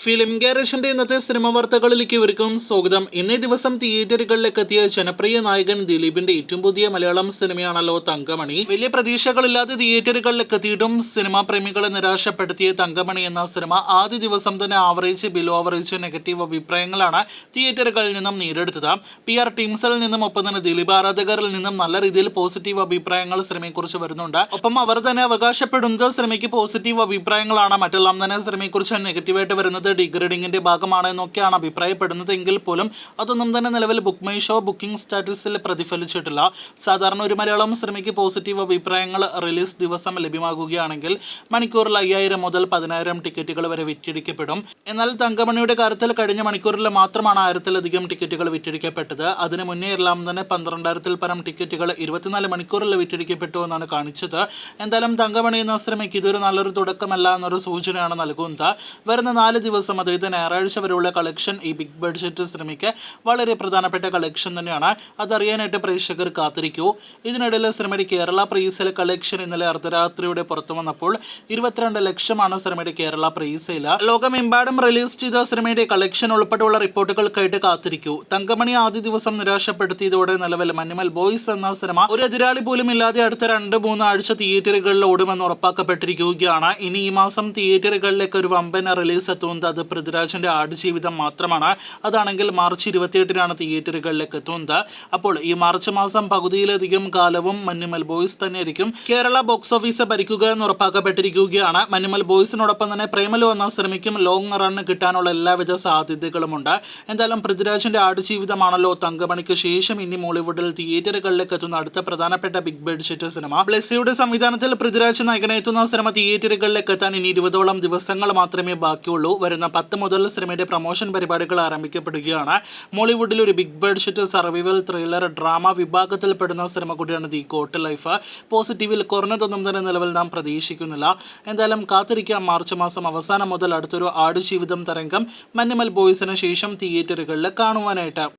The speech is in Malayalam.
ഫിലിം ഗാരേജിന്റെ ഇന്നത്തെ സിനിമ വാർത്തകളിലേക്ക് ഇവർക്കും സ്വാഗതം. ഇന്നേ ദിവസം തിയേറ്ററുകളിലേക്ക് എത്തിയ ജനപ്രിയ നായകൻ ദിലീപിന്റെ ഏറ്റവും പുതിയ മലയാളം സിനിമയാണല്ലോ തങ്കമണി. വലിയ പ്രതീക്ഷകളില്ലാതെ തിയേറ്ററുകളിലേക്ക് എത്തിയിട്ടും സിനിമാ പ്രേമികളെ നിരാശപ്പെടുത്തിയ തങ്കമണി എന്ന സിനിമ ആദ്യ ദിവസം തന്നെ ആവറേജ് ബിലോ ആവറേജ് നെഗറ്റീവ് അഭിപ്രായങ്ങളാണ് തിയേറ്ററുകളിൽ നിന്നും നേരിടുന്നത്. PR ടീംസിൽ നിന്നും ഒപ്പം തന്നെ ദിലീപ് ആരാധകരിൽ നിന്നും നല്ല രീതിയിൽ പോസിറ്റീവ് അഭിപ്രായങ്ങൾ സിനിമയെക്കുറിച്ച് വരുന്നുണ്ട്. ഒപ്പം അവർ തന്നെ അവകാശപ്പെടുന്നത് സിനിമയ്ക്ക് പോസിറ്റീവ് അഭിപ്രായങ്ങളാണ്, മറ്റെല്ലാം തന്നെ സിനിമയെക്കുറിച്ച് നെഗറ്റീവായിട്ട് വരുന്നത് ഡിഗ്രേഡിങ്ങിന്റെ ഭാഗമാണ് എന്നൊക്കെയാണ് അഭിപ്രായപ്പെടുന്നത്. എങ്കിൽ പോലും അതൊന്നും തന്നെ നിലവിൽ ബുക്ക് മൈ ഷോ ബുക്കിംഗ് സ്റ്റാറ്റസിൽ പ്രതിഫലിച്ചിട്ടില്ല. സാധാരണ ഒരു മലയാളം സിനിമയ്ക്ക് പോസിറ്റീവ് അഭിപ്രായങ്ങൾ റിലീസ് ദിവസം ലഭ്യമാകുകയാണെങ്കിൽ മണിക്കൂറിൽ 5000 മുതൽ 10000 ടിക്കറ്റുകൾ വരെ വിറ്റഴിക്കപ്പെടും. എന്നാൽ തങ്കമണിയുടെ കാര്യത്തിൽ കഴിഞ്ഞ മണിക്കൂറിൽ മാത്രമാണ് 1000-ലധികം ടിക്കറ്റുകൾ വിറ്റഴിക്കപ്പെട്ടത്. അതിന് മുന്നേ എല്ലാം തന്നെ 12000-ൽ പരം ടിക്കറ്റുകൾ 24 മണിക്കൂറിൽ വിറ്റഴിക്കപ്പെട്ടു എന്നാണ് കാണിച്ചത്. എന്തായാലും തങ്കമണി എന്ന സിനിമയ്ക്ക് ഇതൊരു നല്ലൊരു തുടക്കമല്ല എന്നൊരു സൂചനയാണ് നൽകുന്നത്. വരുന്ന 4 ദിവസം അതായത് ഞായറാഴ്ച വരെയുള്ള കളക്ഷൻ ഈ ബിഗ് ബഡ്ജറ്റ് സിനിമയ്ക്ക് വളരെ പ്രധാനപ്പെട്ട കളക്ഷൻ തന്നെയാണ്. അതറിയാനായിട്ട് പ്രേക്ഷകർ കാത്തിരിക്കൂ. ഇതിനിടയിൽ സിനിമയുടെ കേരള പ്രീസെയിൽ കളക്ഷൻ ഇന്നലെ അർദ്ധരാത്രിയോടെ പുറത്തു വന്നപ്പോൾ 22 ലക്ഷമാണ് സിനിമയുടെ കേരള പ്രീസെയിൽ. ലോകമെമ്പാടും റിലീസ് ചെയ്ത സിനിമയുടെ കളക്ഷൻ ഉൾപ്പെടെയുള്ള റിപ്പോർട്ടുകൾക്കായിട്ട് കാത്തിരിക്കൂ. തങ്കമണി ആദ്യ ദിവസം നിരാശപ്പെടുത്തിയതോടെ നിലവിൽ മഞ്ഞുമൽ ബോയ്സ് എന്ന സിനിമ ഒരു എതിരാളി പോലും ഇല്ലാതെ അടുത്ത 2-3 ആഴ്ച തിയേറ്ററുകളിൽ ഓടുമെന്ന് ഉറപ്പാക്കപ്പെട്ടിരിക്കുകയാണ്. ഇനി ഈ മാസം തിയേറ്ററുകളിലേക്ക് ഒരു വമ്പൻ റിലീസ് എത്തുന്നത് അത് പൃഥ്വിരാജിന്റെ ആടുജീവിതം മാത്രമാണ്. അതാണെങ്കിൽ മാർച്ച് 28-നാണ് തിയേറ്ററുകളിലേക്ക് എത്തുന്നത്. അപ്പോൾ ഈ മാർച്ച് മാസം പകുതിയിലധികം കാലവും മഞ്ഞുമൽ ബോയ്സ് തന്നെയായിരിക്കും കേരള ബോക്സ് ഓഫീസ് ഭരിക്കുക എന്ന് ഉറപ്പാക്കപ്പെട്ടിരിക്കുകയാണ്. മഞ്ഞുമൽ ബോയ്സിനോടൊപ്പം തന്നെ പ്രേമലു എന്ന സിനിമയ്ക്കും ലോങ് റൺ കിട്ടാനുള്ള എല്ലാവിധ സാധ്യതകളുമുണ്ട്. എന്തായാലും പൃഥ്വിരാജിന്റെ ആടുജീവിതമാണല്ലോ തങ്കമണിക്ക് ശേഷം ഇനി മോളിവുഡിൽ തിയേറ്ററുകളിലേക്ക് എത്തുന്ന അടുത്ത പ്രധാനപ്പെട്ട ബിഗ് ബഡ്ജറ്റ് സിനിമ. ബ്ലെസ്സിയുടെ സംവിധാനത്തിൽ പൃഥ്വിരാജ് നായകനെ എത്തുന്ന സിനിമ തിയേറ്ററുകളിലേക്ക് എത്താൻ ഇനി 20ഓളം ദിവസങ്ങൾ മാത്രമേ ബാക്കിയുള്ളൂ. വരുന്ന 10 മുതൽ സിനിമയുടെ പ്രൊമോഷൻ പരിപാടികൾ ആരംഭിക്കപ്പെടുകയാണ്. മോളിവുഡിൽ ഒരു big budget survival thriller drama വിഭാഗത്തിൽ പെടുന്ന സിനിമ കൂടിയാണ് ദി കോട്ട് ലൈഫ്. പോസിറ്റീവിൽ കുറഞ്ഞതൊന്നും തന്നെ നിലവിൽ നാം പ്രതീക്ഷിക്കുന്നില്ല. എന്തായാലും കാത്തിരിക്കാം. മാർച്ച് മാസം അവസാനം മുതൽ അടുത്തൊരു ആടുജീവിതം തരംഗം മഞ്ഞുമൽ ബോയ്സിന് ശേഷം തിയേറ്ററുകളിൽ കാണുവാനായിട്ട്.